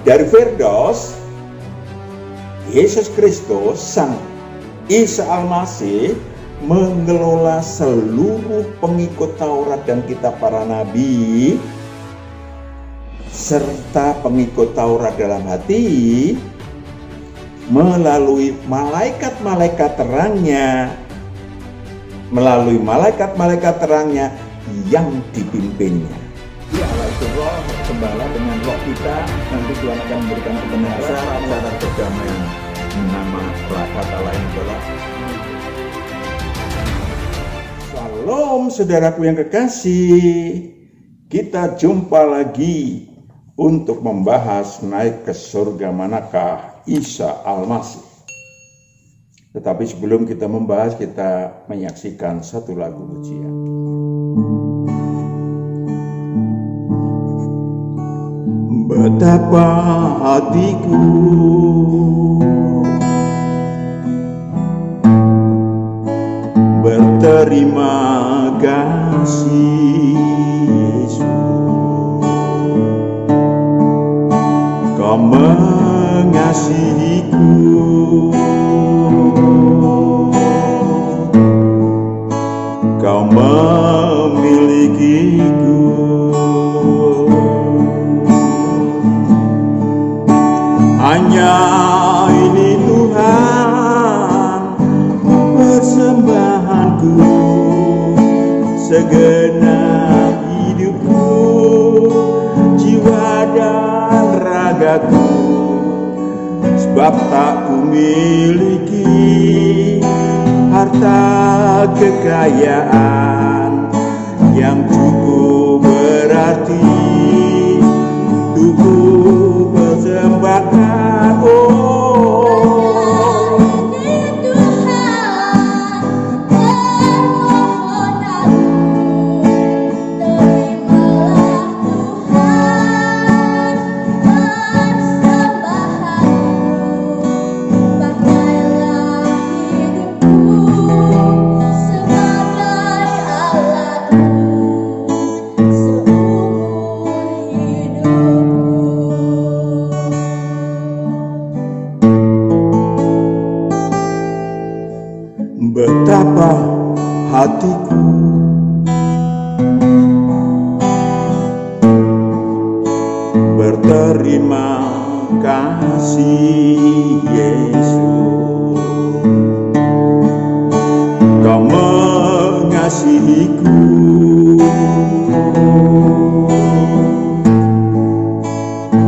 Dari Firdaus, Yesus Kristus, Sang Isa Al-Masih, mengelola seluruh pengikut Taurat dan kitab para nabi, serta pengikut Taurat dalam hati, melalui malaikat-malaikat terangnya yang dipimpinnya. Ya Allah itu roh, gembala dengan roh kita, nanti Tuhan akan memberikan kebenaran, syarat perdamaian. Nama kata lain adalah Shalom, saudaraku yang kekasih. Kita jumpa lagi untuk membahas naik ke surga manakah Isa Al-Masih. Tetapi sebelum kita membahas, kita menyaksikan satu lagu pujian. Betapa hatiku berterima kasih, Yesus, Kau mengasihiku, Kau memilikiku. Hanya ini Tuhan persembahanku, segenap hidupku, jiwa dan ragaku. Sebab tak kumiliki harta kekayaan yang cukup berarti tubuh persembahkan. Betapa hatiku berterima kasih, Yesus, Kau mengasihiku,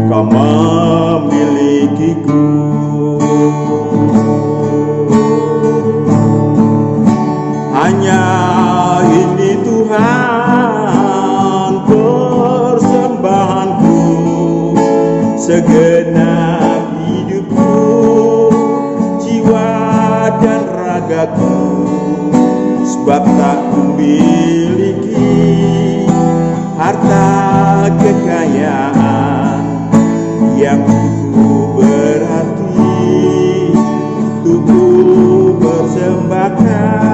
Kau memilikiku. Hanya ini Tuhan persembahanku, segenap hidupku, jiwa dan ragaku. Sebab tak kumiliki harta kekayaan yang cukup berarti tubuh persembahkan.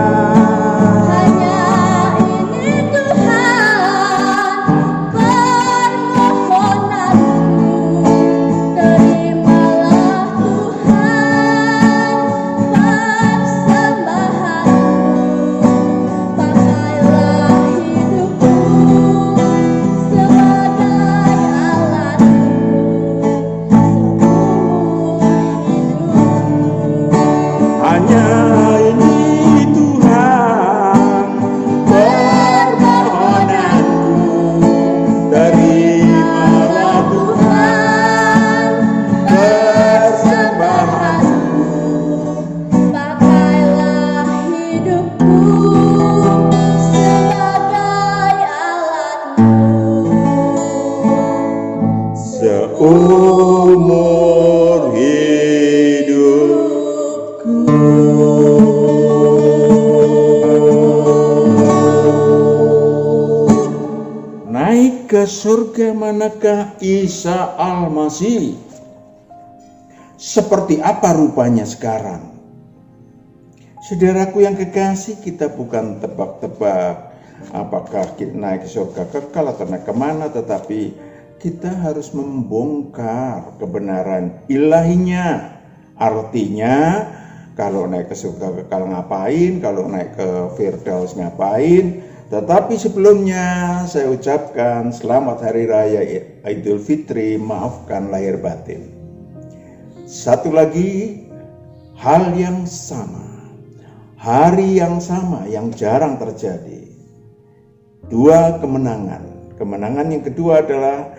Seumur hidupku. Naik ke surga manakah Isa Al-Masih? Seperti apa rupanya sekarang? Saudaraku yang kekasih, kita bukan tebak-tebak apakah naik ke surga kekal atau naik kemana, tetapi kita harus membongkar kebenaran ilahinya. Artinya, kalau naik ke surga kekal ngapain, kalau naik ke Firdaus ngapain. Tetapi sebelumnya saya ucapkan selamat Hari Raya Idul Fitri, maafkan lahir batin. Satu lagi, hal yang sama, hari yang sama yang jarang terjadi. Dua kemenangan. Kemenangan yang kedua adalah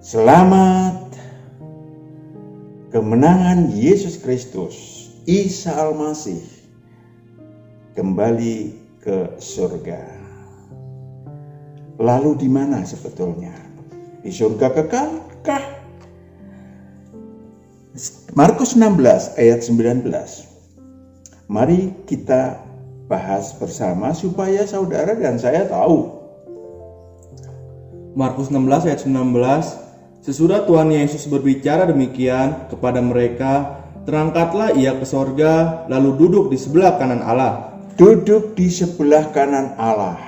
selamat kemenangan Yesus Kristus, Isa Al-Masih, kembali ke surga. Lalu di mana sebetulnya? Di surga kekalkah? Markus 16 ayat 19. Mari kita bahas bersama supaya saudara dan saya tahu. Markus 16 ayat 19. Sesudah Tuhan Yesus berbicara demikian kepada mereka, terangkatlah ia ke sorga, lalu duduk di sebelah kanan Allah. Duduk di sebelah kanan Allah.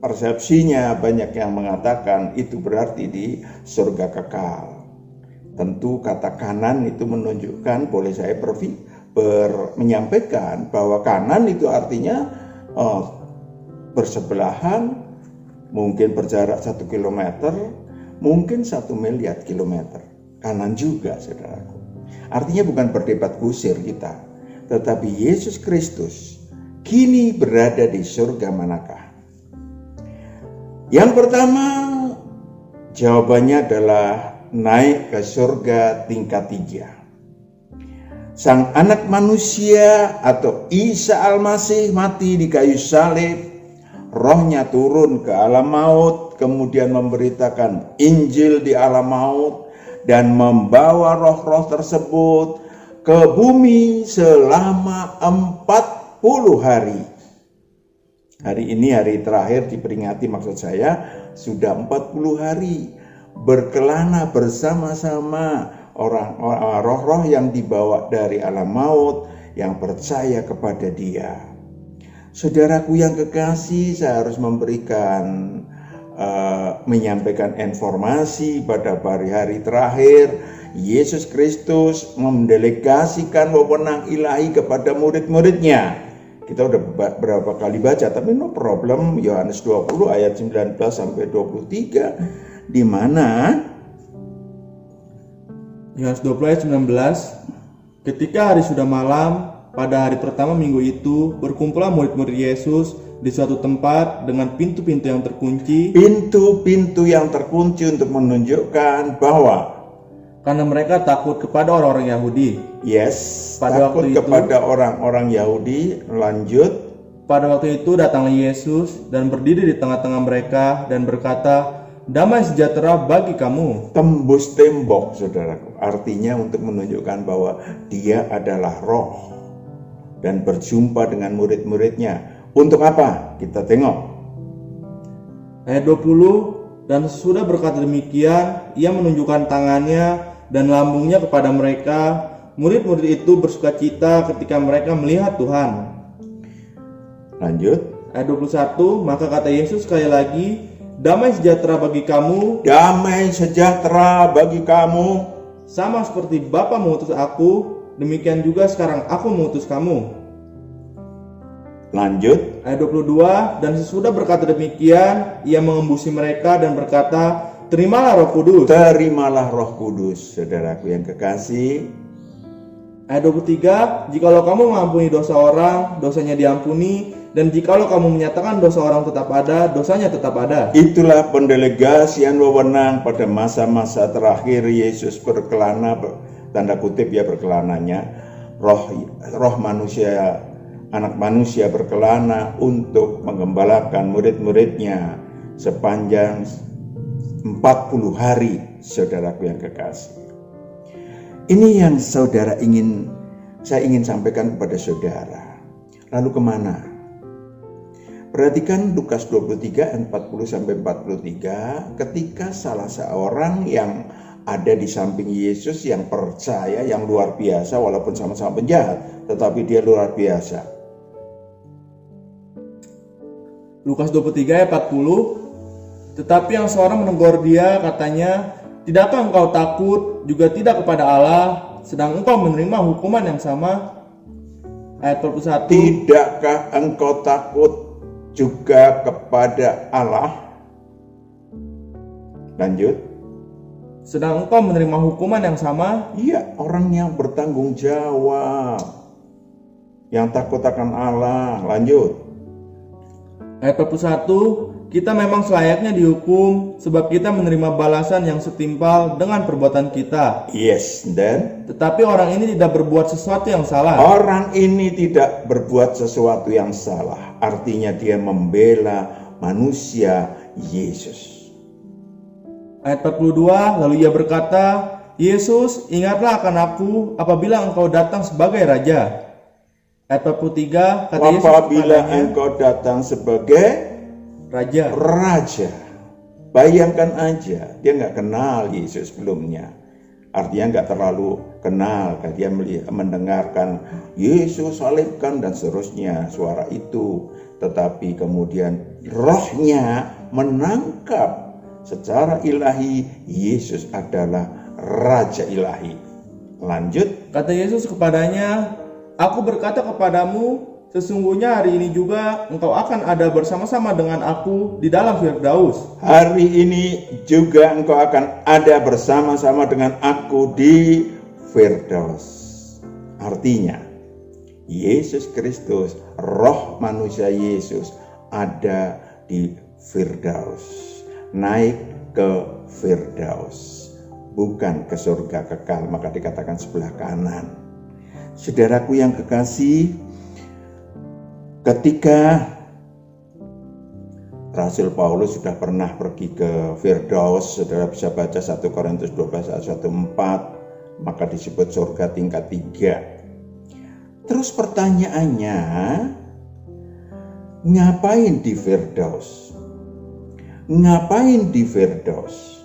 Persepsinya banyak yang mengatakan itu berarti di surga kekal. Tentu kata kanan itu menunjukkan, boleh saya menyampaikan bahwa kanan itu artinya bersebelahan, mungkin berjarak 1 kilometer, mungkin 1 miliar kilometer. Kanan juga, saudaraku. Artinya bukan berdebat kusir kita, tetapi Yesus Kristus kini berada di surga manakah? Yang pertama, jawabannya adalah naik ke surga tingkat 3. Sang anak manusia atau Isa Al-Masih mati di kayu salib, rohnya turun ke alam maut, kemudian memberitakan Injil di alam maut, dan membawa roh-roh tersebut ke bumi selama 40 hari. Hari ini hari terakhir diperingati, maksud saya sudah 40 hari berkelana bersama-sama orang-orang roh-roh yang dibawa dari alam maut yang percaya kepada Dia. Saudaraku yang kekasih, saya harus menyampaikan informasi pada hari terakhir. Yesus Kristus mendelegasikan wewenang ilahi kepada murid-muridnya. Kita udah berapa kali baca, tapi no problem. Yohanes 20 ayat 19 sampai 23, di mana Yohanes 20 ayat 19. Ketika hari sudah malam, pada hari pertama minggu itu, berkumpullah murid-murid Yesus di suatu tempat dengan pintu-pintu yang terkunci. Pintu-pintu yang terkunci untuk menunjukkan bahwa karena mereka takut kepada orang-orang Yahudi. Yes, pada takut kepada orang-orang Yahudi. Lanjut. Pada waktu itu datanglah Yesus dan berdiri di tengah-tengah mereka dan berkata, damai sejahtera bagi kamu. Tembus tembok, saudaraku. Artinya untuk menunjukkan bahwa Dia adalah roh dan berjumpa dengan murid-muridnya. Untuk apa? Kita tengok. Ayat 20, dan sesudah berkata demikian, ia menunjukkan tangannya dan lambungnya kepada mereka. Murid-murid itu bersukacita ketika mereka melihat Tuhan. Lanjut. Ayat 21, maka kata Yesus sekali lagi, damai sejahtera bagi kamu. Damai sejahtera bagi kamu. Sama seperti Bapa mengutus aku, demikian juga sekarang aku mengutus kamu. Lanjut. Ayat 22, dan sesudah berkata demikian, ia mengembusi mereka dan berkata, terimalah Roh Kudus. Terimalah Roh Kudus, saudaraku yang kekasih. Ayat 23, jikalau kamu mengampuni dosa orang, dosanya diampuni, dan jikalau kamu menyatakan dosa orang tetap ada, dosanya tetap ada. Itulah pendelegasian wewenang pada masa-masa terakhir Yesus berkelana, tanda kutip ya berkelananya, roh manusia, anak manusia berkelana untuk mengembalakan murid-muridnya sepanjang 40 hari, saudaraku yang kekasih. Ini yang saya ingin sampaikan kepada saudara. Lalu kemana? Perhatikan Lukas 23 ayat 40 sampai 43, ketika salah seorang yang ada di samping Yesus yang percaya, yang luar biasa, walaupun sama-sama penjahat, tetapi dia luar biasa. Lukas 23 ayat 40, Tetapi yang seorang menegur dia, katanya, "Tidakkah engkau takut juga tidak kepada Allah, sedang engkau menerima hukuman yang sama?" Ayat 41. Tidakkah engkau takut juga kepada Allah? Lanjut. Sedang engkau menerima hukuman yang sama? Iya, orang yang bertanggung jawab, yang takut akan Allah. Lanjut. Ayat 41. Kita memang selayaknya dihukum sebab kita menerima balasan yang setimpal dengan perbuatan kita. Yes, dan Tetapi orang ini tidak berbuat sesuatu yang salah. orang ini tidak berbuat sesuatu yang salah. Artinya dia membela manusia Yesus. Ayat 42. Lalu ia berkata, "Yesus, ingatlah akan aku apabila engkau datang sebagai raja." Ayat 43. Kata Yesus Apabila kepadanya, engkau datang sebagai raja. Bayangkan aja, dia nggak kenal Yesus sebelumnya. Artinya nggak terlalu kenal, dia mendengarkan Yesus salibkan dan seterusnya suara itu. Tetapi kemudian rohnya menangkap secara ilahi Yesus adalah Raja ilahi. Lanjut. Kata Yesus kepadanya, "Aku berkata kepadamu, sesungguhnya hari ini juga engkau akan ada bersama-sama dengan aku di dalam Firdaus." Hari ini juga engkau akan ada bersama-sama dengan aku di Firdaus. Artinya, Yesus Kristus, roh manusia Yesus ada di Firdaus. Naik ke Firdaus, bukan ke surga kekal, maka dikatakan sebelah kanan. Saudaraku yang kekasih, ketika Rasul Paulus sudah pernah pergi ke Firdaus, saudara bisa baca 1 Korintus 12 ayat 1-4, maka disebut surga tingkat 3. Terus pertanyaannya, ngapain di Firdaus? Ngapain di Firdaus?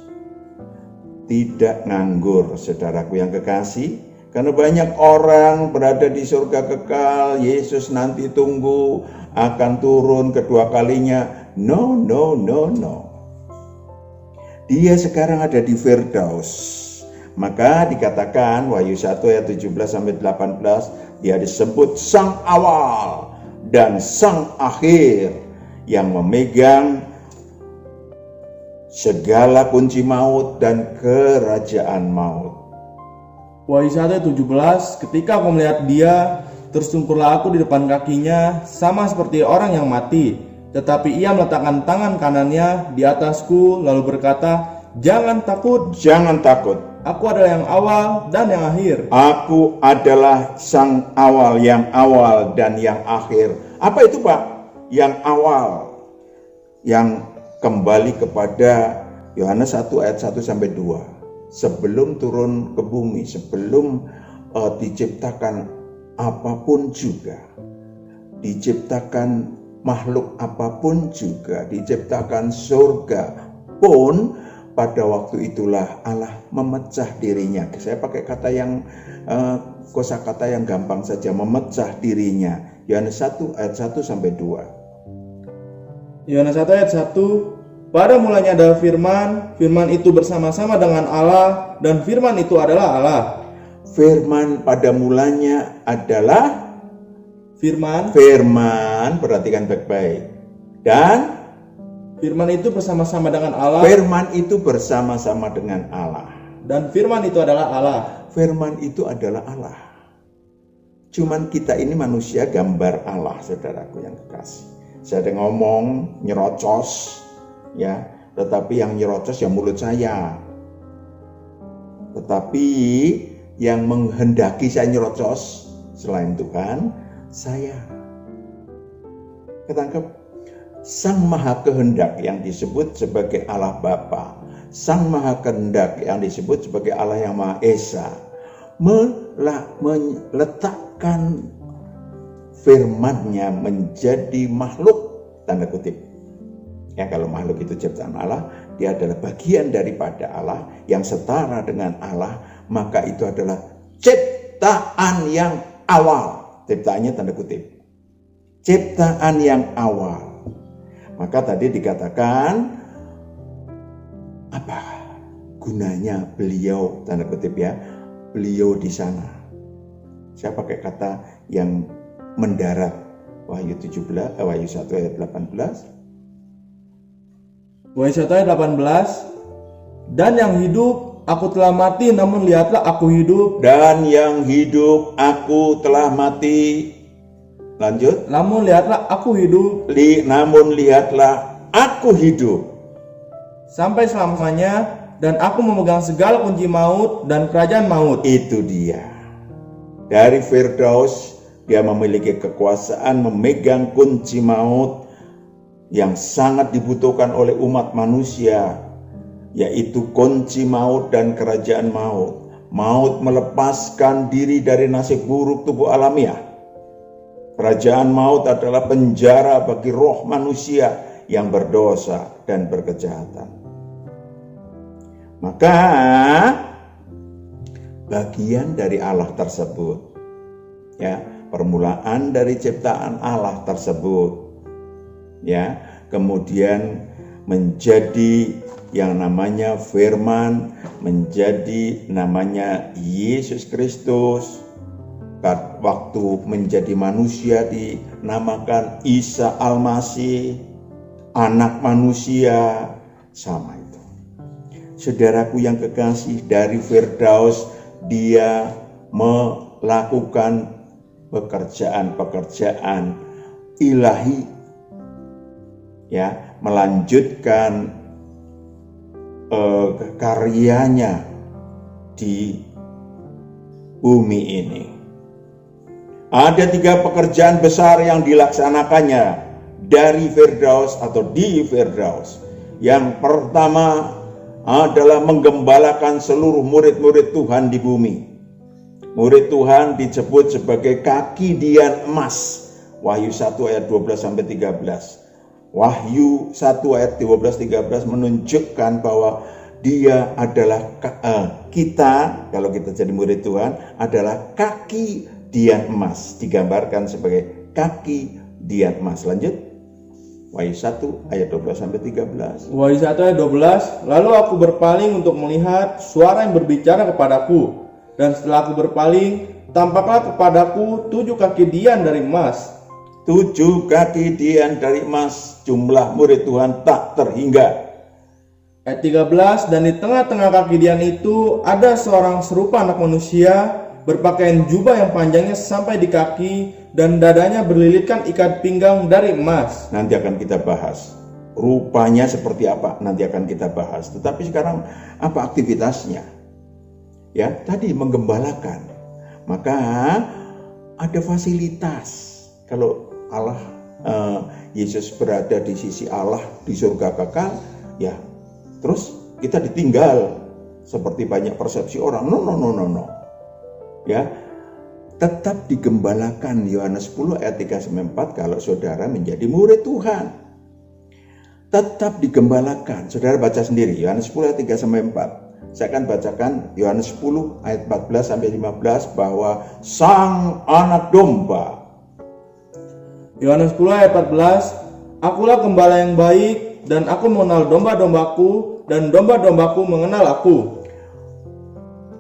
Tidak nganggur, saudaraku yang kekasih, karena banyak orang berada di surga kekal. Yesus nanti tunggu akan turun kedua kalinya. No. Dia sekarang ada di Firdaus. Maka dikatakan Wahyu 1 ayat 17-18, dia disebut sang awal dan sang akhir yang memegang segala kunci maut dan kerajaan maut. Wahyu 1 ayat 17, ketika aku melihat dia, tersungkurlah aku di depan kakinya, sama seperti orang yang mati. Tetapi ia meletakkan tangan kanannya di atasku, lalu berkata, "Jangan takut, Jangan takut. aku adalah yang awal dan yang akhir." Aku adalah sang awal, yang awal dan yang akhir. Apa itu, Pak? Yang awal, yang kembali kepada Yohanes 1 ayat 1-2. Sebelum turun ke bumi, sebelum diciptakan apapun juga, diciptakan makhluk apapun juga, diciptakan surga pun, pada waktu itulah Allah memecah dirinya. Saya pakai kata yang kosakata yang gampang saja, memecah dirinya. Yohanes 1 ayat 1-2. Yohanes 1 ayat 1, pada mulanya ada firman, firman itu bersama-sama dengan Allah, dan firman itu adalah Allah. Firman pada mulanya adalah Firman, perhatikan baik-baik. Dan firman itu bersama-sama dengan Allah, firman itu bersama-sama dengan Allah. dan firman itu adalah Allah. Firman itu adalah Allah. Cuman kita ini manusia gambar Allah, saudaraku yang kekasih. Saya ada ngomong nyerocos, ya, tetapi yang nyerocos ya mulut saya. Tetapi yang menghendaki saya nyerocos selain Tuhan, saya. Ketangkep? Sang Maha Kehendak yang disebut sebagai Allah Bapa, Sang Maha Kehendak yang disebut sebagai Allah yang Maha Esa, meletakkan firman-Nya menjadi makhluk, tanda kutip. Ya, kalau makhluk itu ciptaan Allah, dia adalah bagian daripada Allah yang setara dengan Allah, maka itu adalah ciptaan yang awal. Ciptaannya tanda kutip. Ciptaan yang awal. Maka tadi dikatakan Apa gunanya beliau, tanda kutip ya, beliau di sana? Saya pakai kata yang mendarat. Wahyu 1 ayat 18. Wahyu 1 ayat 18. Dan yang hidup, aku telah mati, namun lihatlah aku hidup. Dan yang hidup, aku telah mati. Lanjut. Namun lihatlah aku hidup. Namun lihatlah aku hidup. Sampai selamanya, dan aku memegang segala kunci maut dan kerajaan maut. Itu dia. Dari Firdaus, dia memiliki kekuasaan memegang kunci maut yang sangat dibutuhkan oleh umat manusia, yaitu kunci maut dan kerajaan maut. Maut melepaskan diri dari nasib buruk tubuh alamiah. Kerajaan maut adalah penjara bagi roh manusia yang berdosa dan berkejahatan. Maka bagian dari Allah tersebut, ya, permulaan dari ciptaan Allah tersebut, ya, kemudian menjadi yang namanya firman, menjadi namanya Yesus Kristus. Waktu menjadi manusia dinamakan Isa Al-Masih, anak manusia, sama itu. Saudaraku yang kekasih, dari Firdaus dia melakukan pekerjaan ilahi, ya, melanjutkan karyanya di bumi ini. Ada 3 pekerjaan besar yang dilaksanakannya dari Firdaus atau di Firdaus. Yang pertama adalah menggembalakan seluruh murid-murid Tuhan di bumi. Murid Tuhan disebut sebagai kaki dian emas. Wahyu 1 ayat 12-13. Wahyu 1 ayat 12-13 menunjukkan bahwa dia adalah kita, kalau kita jadi murid Tuhan, adalah kaki dian emas. Digambarkan sebagai kaki dian emas. Lanjut. Wahyu 1 ayat 12-13. Wahyu 1 ayat 12. Lalu aku berpaling untuk melihat suara yang berbicara kepadaku. Dan setelah aku berpaling, tampaklah kepadaku 7 kaki dian dari emas. 7 kaki dian dari emas. Jumlah murid Tuhan tak terhingga. Ayat 13. Dan di tengah-tengah kaki dian itu ada seorang serupa anak manusia, berpakaian jubah yang panjangnya sampai di kaki, dan dadanya berlilitkan ikat pinggang dari emas. Nanti akan kita bahas rupanya seperti apa, nanti akan kita bahas. Tetapi sekarang apa aktivitasnya? Ya, tadi menggembalakan. Maka ada fasilitas. Kalau Allah, Yesus berada di sisi Allah di surga kekal, ya, terus kita ditinggal seperti banyak persepsi orang. No. Ya, tetap digembalakan. Yohanes 10 ayat 3-4, kalau saudara menjadi murid Tuhan, tetap digembalakan. Saudara baca sendiri Yohanes 10 ayat 3-4. Saya akan bacakan Yohanes 10 ayat 14-15 bahwa sang anak domba. Yohanes 10 ayat 14. Akulah gembala yang baik, dan aku mengenal domba-dombaku, dan domba-dombaku mengenal aku.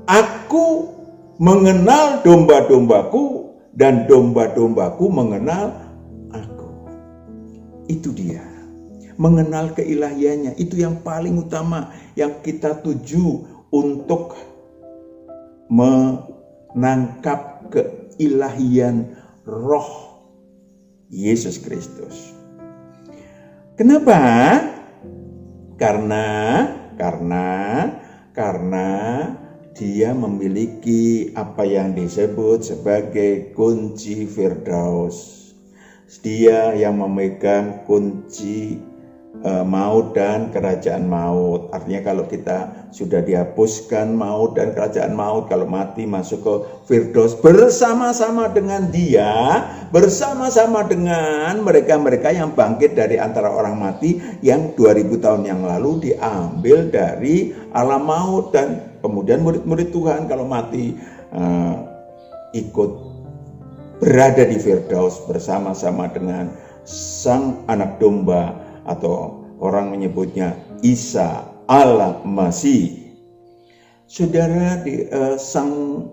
Aku mengenal domba-dombaku, dan domba-dombaku mengenal aku. Itu dia. Mengenal keilahiannya, itu yang paling utama yang kita tuju untuk menangkap keilahian roh Yesus Kristus. Kenapa? Karena dia memiliki apa yang disebut sebagai kunci Firdaus. Dia yang memegang kunci maut dan kerajaan maut. Artinya kalau kita sudah dihapuskan maut dan kerajaan maut, kalau mati masuk ke Firdaus bersama-sama dengan dia, bersama-sama dengan mereka-mereka yang bangkit dari antara orang mati yang 2000 tahun yang lalu diambil dari alam maut. Dan kemudian murid-murid Tuhan kalau mati ikut berada di Firdaus bersama-sama dengan sang anak domba, atau orang menyebutnya Isa Allah Masih. Saudara, sang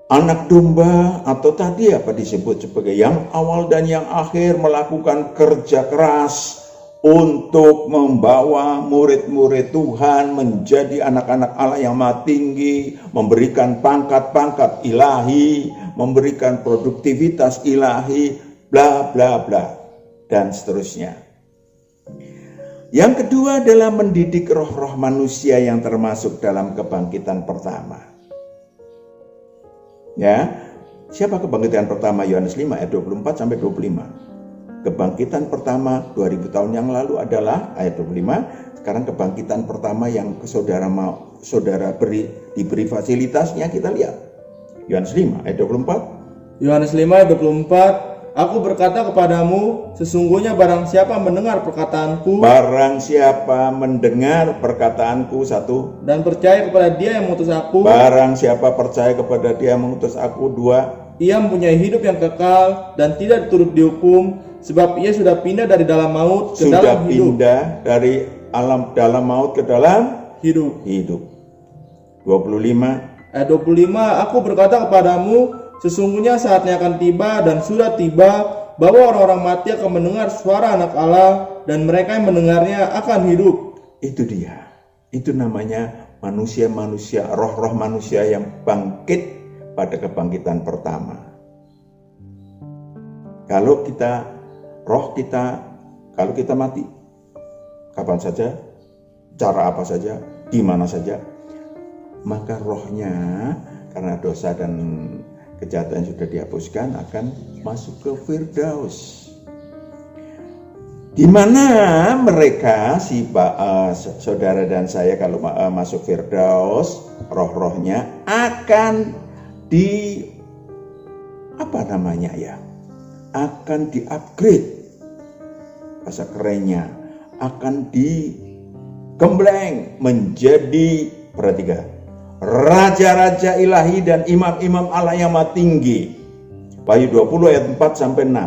anak domba atau tadi apa disebut sebagai yang awal dan yang akhir melakukan kerja keras untuk membawa murid-murid Tuhan menjadi anak-anak Allah yang maha tinggi, memberikan pangkat-pangkat ilahi, memberikan produktivitas ilahi, bla bla bla, dan seterusnya. Yang kedua adalah mendidik roh-roh manusia yang termasuk dalam kebangkitan pertama. Ya, siapa kebangkitan pertama? Yohanes 5 ayat 24 sampai 25. Kebangkitan pertama 2000 tahun yang lalu adalah ayat 25. Sekarang kebangkitan pertama yang saudara diberi fasilitasnya, kita lihat. Yohanes 5 ayat 24. Yohanes 5 ayat 24. Aku berkata kepadamu, sesungguhnya barang siapa mendengar perkataanku, satu, dan percaya kepada Dia yang mengutus aku, barang siapa percaya kepada Dia yang mengutus aku, dua, ia mempunyai hidup yang kekal dan tidak turut dihukum, sebab ia sudah pindah dari dalam maut ke dalam hidup. Pindah dari dalam maut ke dalam hidup. 25 ayat 25. Aku berkata kepadamu, sesungguhnya saatnya akan tiba dan sudah tiba bahwa orang-orang mati akan mendengar suara Anak Allah dan mereka yang mendengarnya akan hidup. Itu dia. Itu namanya manusia-manusia, roh-roh manusia yang bangkit pada kebangkitan pertama. Kalau kita mati, kapan saja, cara apa saja, di mana saja, maka rohnya karena dosa dan kejahatan sudah dihapuskan akan masuk ke Firdaus, di mana mereka saudara dan saya kalau masuk Firdaus, roh-rohnya akan akan di-upgrade, bahasa kerennya, akan digembleng menjadi, perhatikan, raja-raja ilahi dan imam-imam Allah yang maha tinggi. Wahyu 20 ayat 4 sampai 6.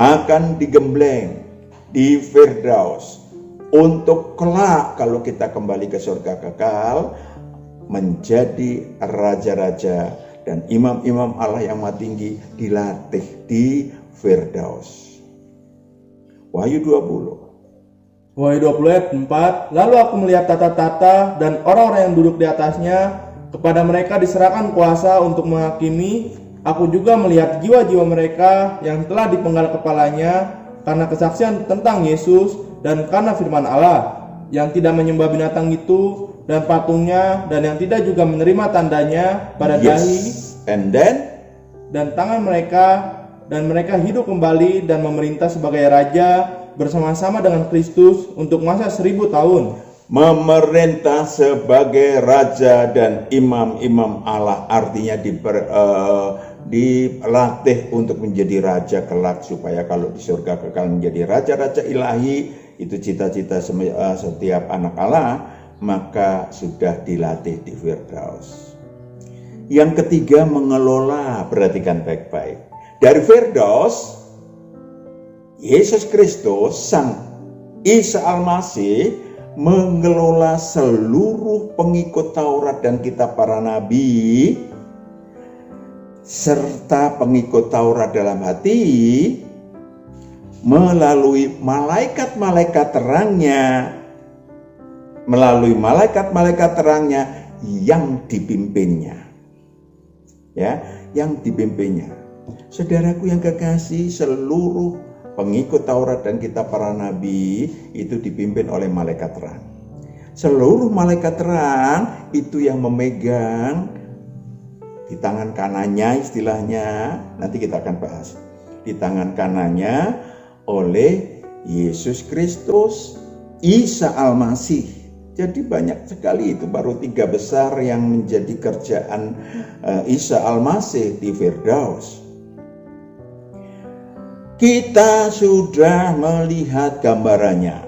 Akan digembleng di Firdaus untuk kelak kalau kita kembali ke surga kekal menjadi raja-raja dan imam-imam Allah yang maha tinggi, dilatih di Firdaus. Wahyu 20 ayat 4. Lalu aku melihat tata-tata dan orang-orang yang duduk di atasnya, kepada mereka diserahkan kuasa untuk menghakimi. Aku juga melihat jiwa-jiwa mereka yang telah dipenggal kepalanya karena kesaksian tentang Yesus dan karena firman Allah, yang tidak menyembah binatang itu dan patungnya, dan yang tidak juga menerima tandanya pada dahi dan tangan mereka, dan mereka hidup kembali dan memerintah sebagai raja bersama-sama dengan Kristus untuk masa 1000 tahun. Memerintah sebagai raja dan imam-imam Allah, artinya dilatih untuk menjadi raja kelak, supaya kalau di surga kekal menjadi raja-raja ilahi. Itu cita-cita setiap anak Allah, maka sudah dilatih di Firdaus. Yang ketiga, mengelola, perhatikan baik-baik. Dari Firdaus, Yesus Kristus, Sang Isa Al-Masih, mengelola seluruh pengikut Taurat dan kitab para nabi, serta pengikut Taurat dalam hati, melalui malaikat-malaikat terangnya yang dipimpinnya. Ya, yang dipimpinnya. Saudaraku yang kekasih, seluruh pengikut Taurat dan kitab para nabi itu dipimpin oleh malaikat terang. Seluruh malaikat terang itu yang memegang di tangan kanannya, istilahnya nanti kita akan bahas, di tangan kanannya oleh Yesus Kristus, Isa Al-Masih. Jadi banyak sekali, itu baru 3 besar yang menjadi kerjaan Isa Al-Masih di Firdaus. Kita sudah melihat gambarannya,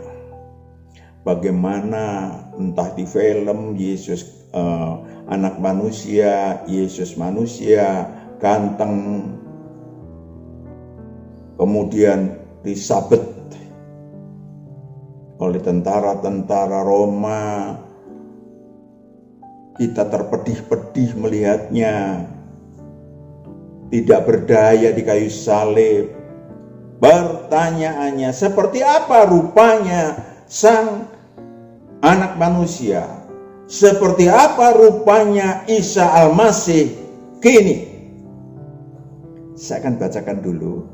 bagaimana entah di film Yesus anak manusia, Yesus manusia, ganteng, kemudian disabet oleh tentara-tentara Roma. Kita terpedih-pedih melihatnya, tidak berdaya di kayu salib. Pertanyaannya, seperti apa rupanya Sang Anak Manusia? Seperti apa rupanya Isa Al-Masih kini? Saya akan bacakan dulu.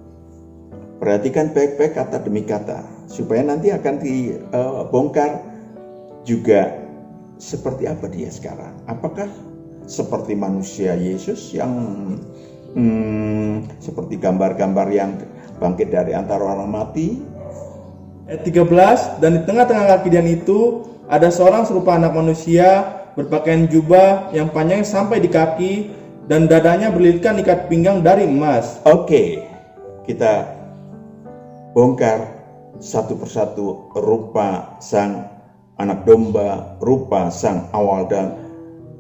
Perhatikan baik-baik kata demi kata, supaya nanti akan dibongkar juga seperti apa dia sekarang. Apakah seperti manusia Yesus yang seperti gambar-gambar yang bangkit dari antara orang mati? Ayat 13, dan di tengah-tengah kaki dia itu ada seorang serupa anak manusia berpakaian jubah yang panjang sampai di kaki dan dadanya berlilitkan ikat pinggang dari emas. Oke, kita bongkar satu persatu rupa Sang Anak Domba, rupa Sang Awal dan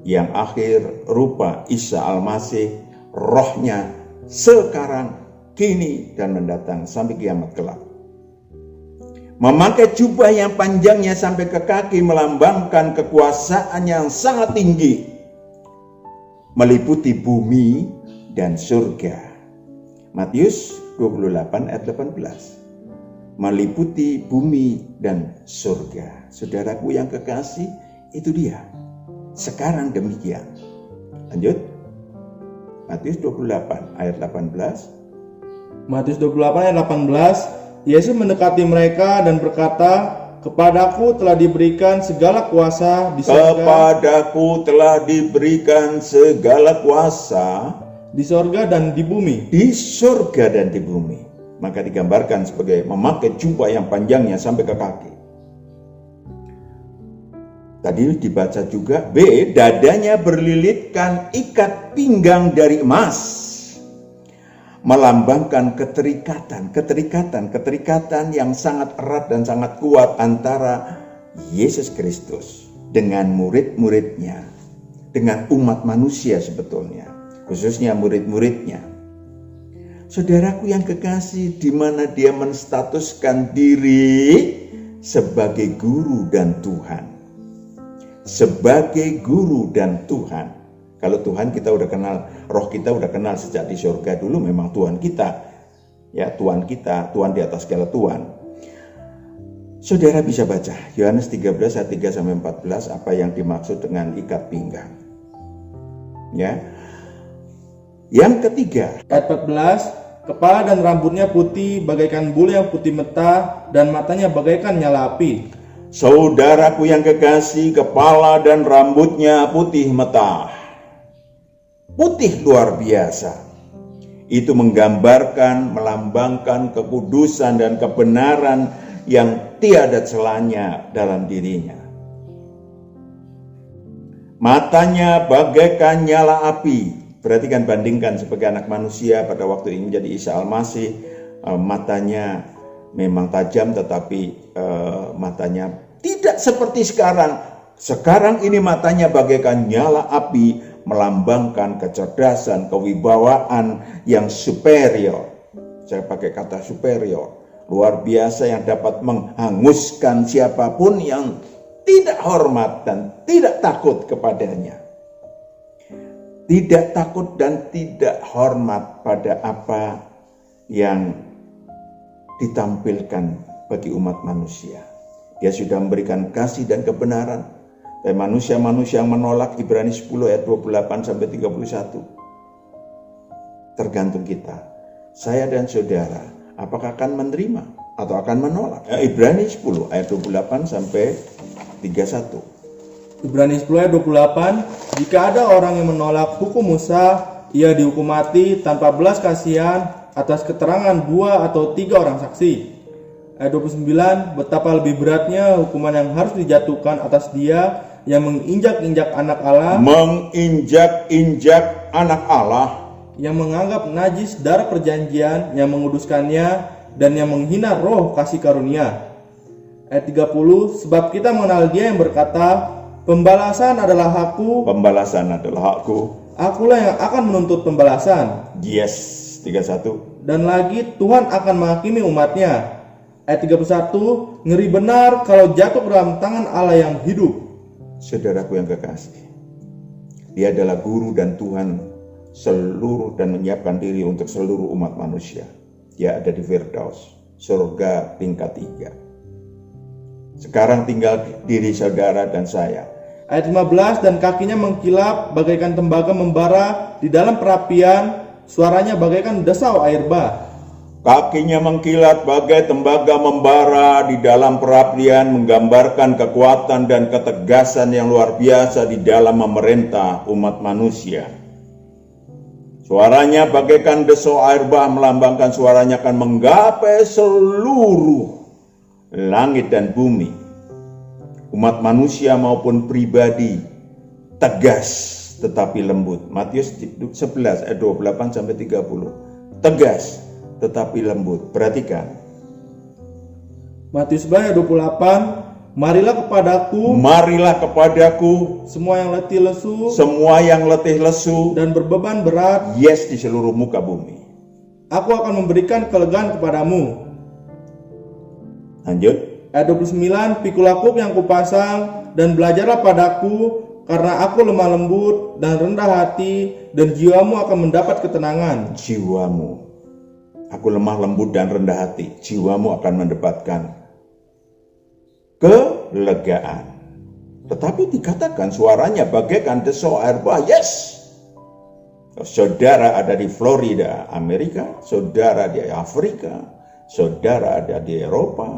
yang akhir, rupa Isa Al-Masih, rohnya sekarang, kini, dan mendatang sampai kiamat kelak. Memakai jubah yang panjangnya sampai ke kaki melambangkan kekuasaan yang sangat tinggi, meliputi bumi dan surga. Matius 28 ayat 18. Meliputi bumi dan surga. Saudaraku yang kekasih, itu dia. Sekarang demikian. Lanjut. Matius 28 ayat 18. Matius 28 ayat 18, Yesus mendekati mereka dan berkata, "Kepadaku telah diberikan segala kuasa di surga." Kepadaku telah diberikan segala kuasa di sorga dan di bumi. Di surga dan di bumi. Maka digambarkan sebagai memakai jubah yang panjangnya sampai ke kaki. Tadi dibaca juga B, dadanya berlilitkan ikat pinggang dari emas, melambangkan keterikatan yang sangat erat dan sangat kuat antara Yesus Kristus dengan murid-muridnya, dengan umat manusia sebetulnya, khususnya murid-muridnya. Saudaraku yang kekasih, di mana dia menstatuskan diri sebagai guru dan Tuhan. Sebagai guru dan Tuhan. Kalau Tuhan kita udah kenal, roh kita udah kenal sejak di surga dulu, memang Tuhan kita. Ya, Tuhan kita, Tuhan di atas segala Tuhan. Saudara bisa baca Yohanes 13 ayat 3-14 apa yang dimaksud dengan ikat pinggang. Ya. Yang ketiga, ayat 14, kepala dan rambutnya putih bagaikan bulu yang putih mentah dan matanya bagaikan nyala api. Saudaraku yang kekasih, kepala dan rambutnya putih mentah. Putih luar biasa. Itu menggambarkan, melambangkan kekudusan dan kebenaran yang tiada celahnya dalam dirinya. Matanya bagaikan nyala api. Perhatikan, bandingkan sebagai anak manusia pada waktu ini menjadi Isa Al-Masih, matanya memang tajam tetapi matanya tidak seperti sekarang. Sekarang ini matanya bagaikan nyala api, melambangkan kecerdasan, kewibawaan yang superior. Saya pakai kata superior, luar biasa, yang dapat menghanguskan siapapun yang tidak hormat dan tidak takut kepadanya. Tidak takut dan tidak hormat pada apa yang ditampilkan bagi umat manusia. Dia sudah memberikan kasih dan kebenaran. Dan manusia-manusia yang menolak, Ibrani 10 ayat 28-31. Tergantung kita. Saya dan saudara, apakah akan menerima atau akan menolak? Ibrani 10 ayat 28-31. Ibrani 10 ayat 28, jika ada orang yang menolak hukum Musa, ia dihukum mati tanpa belas kasihan atas keterangan 2 atau 3 orang saksi. Ayat 29, betapa lebih beratnya hukuman yang harus dijatuhkan atas dia yang menginjak-injak anak Allah, menginjak-injak anak Allah, yang menganggap najis darah perjanjian, yang menguduskannya, dan yang menghina roh kasih karunia. Ayat 30, sebab kita mengenal dia yang berkata, pembalasan adalah hakku. Pembalasan adalah hakku. Akulah yang akan menuntut pembalasan. Yes, 31. Dan lagi Tuhan akan menghakimi umatnya. Ayat 31, ngeri benar kalau jatuh dalam tangan Allah yang hidup. Saudaraku yang kekasih, Dia adalah guru dan Tuhan seluruh dan menyiapkan diri untuk seluruh umat manusia. Dia ada di Firdaus, surga tingkat 3. Sekarang tinggal diri saudara dan saya. Ayat 15, dan kakinya mengkilap bagaikan tembaga membara di dalam perapian, suaranya bagaikan desau air bah. Kakinya mengkilat bagai tembaga membara di dalam perapian, menggambarkan kekuatan dan ketegasan yang luar biasa di dalam memerintah umat manusia. Suaranya bagaikan desau air bah, melambangkan suaranya akan menggapai seluruh langit dan bumi. Umat manusia maupun pribadi tegas tetapi lembut. Matius 11 ayat 28 sampai 30. Tegas tetapi lembut. Perhatikan. Matius 11 ayat 28, marilah kepadaku semua yang letih lesu dan berbeban berat, yes, di seluruh muka bumi. Aku akan memberikan kelegaan kepadamu. Lanjut. Ayat 29, pikul aku yang kupasang dan belajarlah padaku, karena aku lemah lembut dan rendah hati, dan jiwamu akan mendapat ketenangan. Jiwamu. Aku lemah lembut dan rendah hati. Jiwamu akan mendapatkan kelegaan. Tetapi dikatakan suaranya bagaikan desau air bah. Yes. Saudara ada di Florida, Amerika. Saudara di Afrika. Saudara ada di Eropa.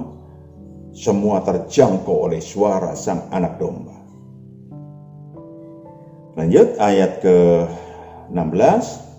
Semua terjangkau oleh suara sang anak domba. Lanjut ayat ke-16.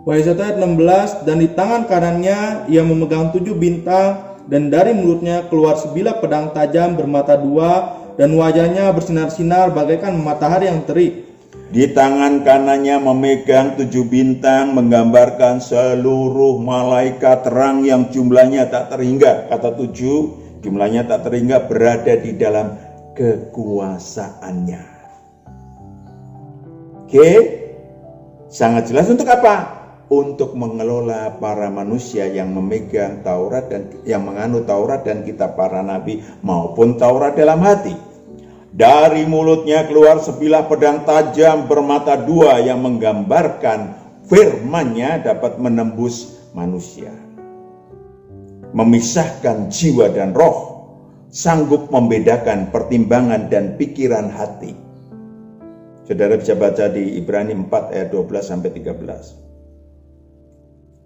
Wahai ayat 16, dan di tangan kanannya ia memegang 7 bintang, dan dari mulutnya keluar sebilah pedang tajam bermata 2, dan wajahnya bersinar-sinar bagaikan matahari yang terik. Di tangan kanannya memegang 7 bintang, menggambarkan seluruh malaikat terang yang jumlahnya tak terhingga. Kata 7, jumlahnya tak terhingga, berada di dalam kekuasaannya. Oke, sangat jelas untuk apa? Untuk mengelola para manusia yang memegang Taurat dan yang menganut Taurat dan kitab para nabi maupun Taurat dalam hati. Dari mulutnya keluar sebilah pedang tajam bermata 2 yang menggambarkan firman-Nya dapat menembus manusia, memisahkan jiwa dan roh, sanggup membedakan pertimbangan dan pikiran hati. Saudara bisa baca di Ibrani 4 ayat 12 sampai 13.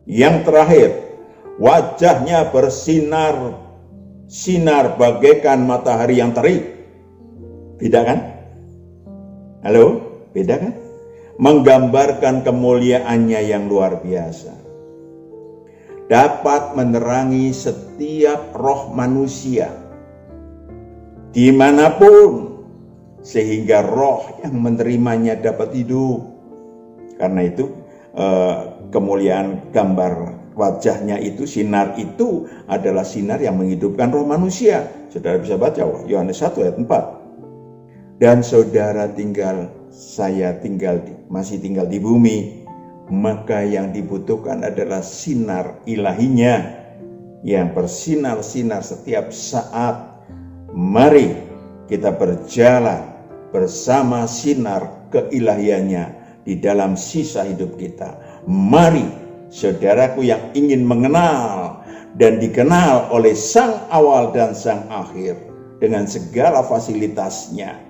Yang terakhir, wajahnya bersinar bagaikan matahari yang terik. Beda kan? Halo? Beda kan? Menggambarkan kemuliaannya yang luar biasa. Dapat menerangi setiap roh manusia dimanapun, sehingga roh yang menerimanya dapat hidup. Karena itu kemuliaan gambar wajahnya itu, sinar itu adalah sinar yang menghidupkan roh manusia. Saudara bisa baca Yohanes 1 ayat 4. Dan saudara masih tinggal di bumi, maka yang dibutuhkan adalah sinar ilahinya yang bersinar-sinar setiap saat. Mari kita berjalan bersama sinar keilahiannya di dalam sisa hidup kita. Mari saudaraku yang ingin mengenal dan dikenal oleh Sang Awal dan Sang Akhir dengan segala fasilitasnya,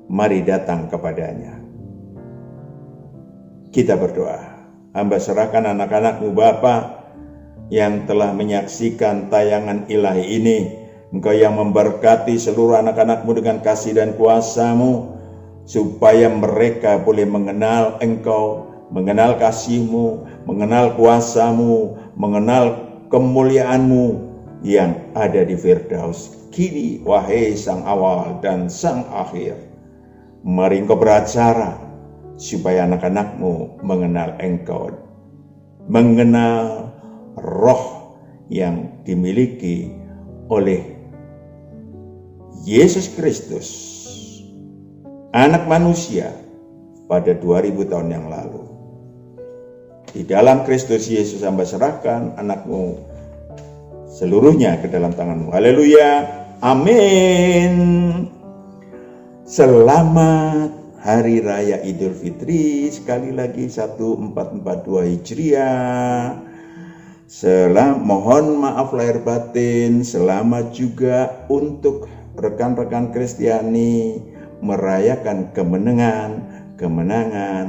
mari datang kepadanya. Kita berdoa. Hamba serahkan anak-anak-Mu Bapa yang telah menyaksikan tayangan ilahi ini. Engkau yang memberkati seluruh anak-anak-Mu dengan kasih dan kuasa-Mu, supaya mereka boleh mengenal Engkau, mengenal kasih-Mu, mengenal kuasa-Mu, mengenal kemuliaan-Mu yang ada di Firdaus. Kini, wahai Sang Awal dan Sang Akhir, mari Engkau beracara supaya anak-anak-Mu mengenal Engkau, mengenal roh yang dimiliki oleh Yesus Kristus, anak manusia pada 2000 tahun yang lalu. Di dalam Kristus Yesus hamba serahkan anak-Mu seluruhnya ke dalam tangan-Mu. Haleluya. Amin. Selamat Hari Raya Idul Fitri sekali lagi 1442 Hijriah. Mohon maaf lahir batin. Selamat juga untuk rekan-rekan Kristiani merayakan kemenangan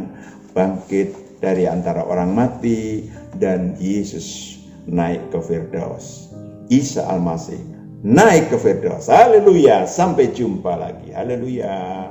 bangkit dari antara orang mati dan Yesus naik ke Firdaus. Isa Al-Masih naik ke Firdaus. Haleluya. Sampai jumpa lagi. Haleluya.